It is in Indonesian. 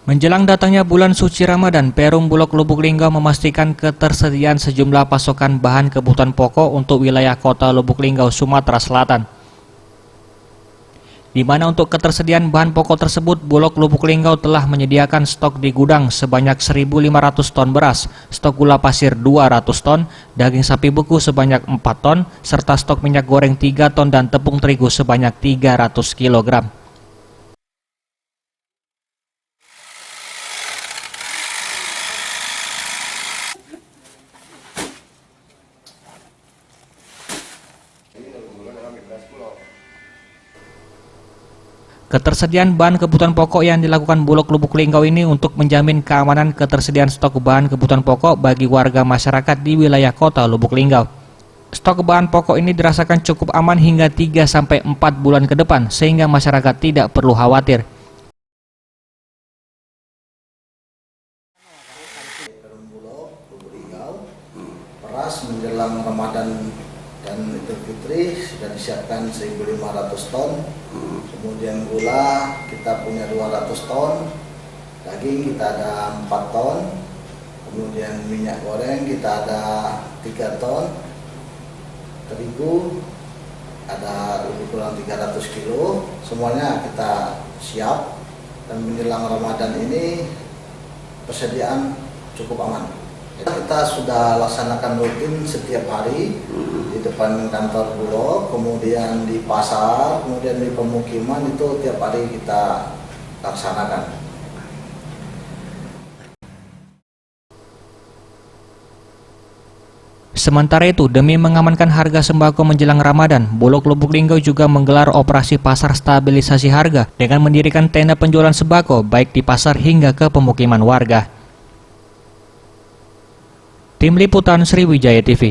Menjelang datangnya bulan suci Ramadan, Perum Bulog Lubuk Linggau memastikan ketersediaan sejumlah pasokan bahan kebutuhan pokok untuk wilayah kota Lubuk Linggau, Sumatera Selatan. Di mana untuk ketersediaan bahan pokok tersebut, Bulog Lubuk Linggau telah menyediakan stok di gudang sebanyak 1.500 ton beras, stok gula pasir 200 ton, daging sapi beku sebanyak 4 ton, serta stok minyak goreng 3 ton dan tepung terigu sebanyak 300 kg. Ketersediaan bahan kebutuhan pokok yang dilakukan Bulog Lubuk Linggau ini untuk menjamin keamanan ketersediaan stok bahan kebutuhan pokok bagi warga masyarakat di wilayah kota Lubuk Linggau. Stok bahan pokok ini dirasakan cukup aman hingga 3-4 bulan ke depan, sehingga masyarakat tidak perlu khawatir. Bulog Lubuk Linggau, beras menjelang Ramadan dan Idul Fitri sudah disiapkan 1.500 ton. Kemudian gula kita punya 200 ton, daging kita ada 4 ton, kemudian minyak goreng kita ada 3 ton, terigu ada lebih kurang 300 kilo, semuanya kita siap. Dan menjelang Ramadan ini persediaan cukup aman. Kita sudah laksanakan rutin setiap hari di depan kantor Bulog, kemudian di pasar, kemudian di pemukiman, itu tiap hari kita laksanakan. Sementara itu, demi mengamankan harga sembako menjelang Ramadan, Bulog Lubuk Linggau juga menggelar operasi pasar stabilisasi harga dengan mendirikan tenda penjualan sembako baik di pasar hingga ke pemukiman warga. Tim Liputan Sriwijaya TV.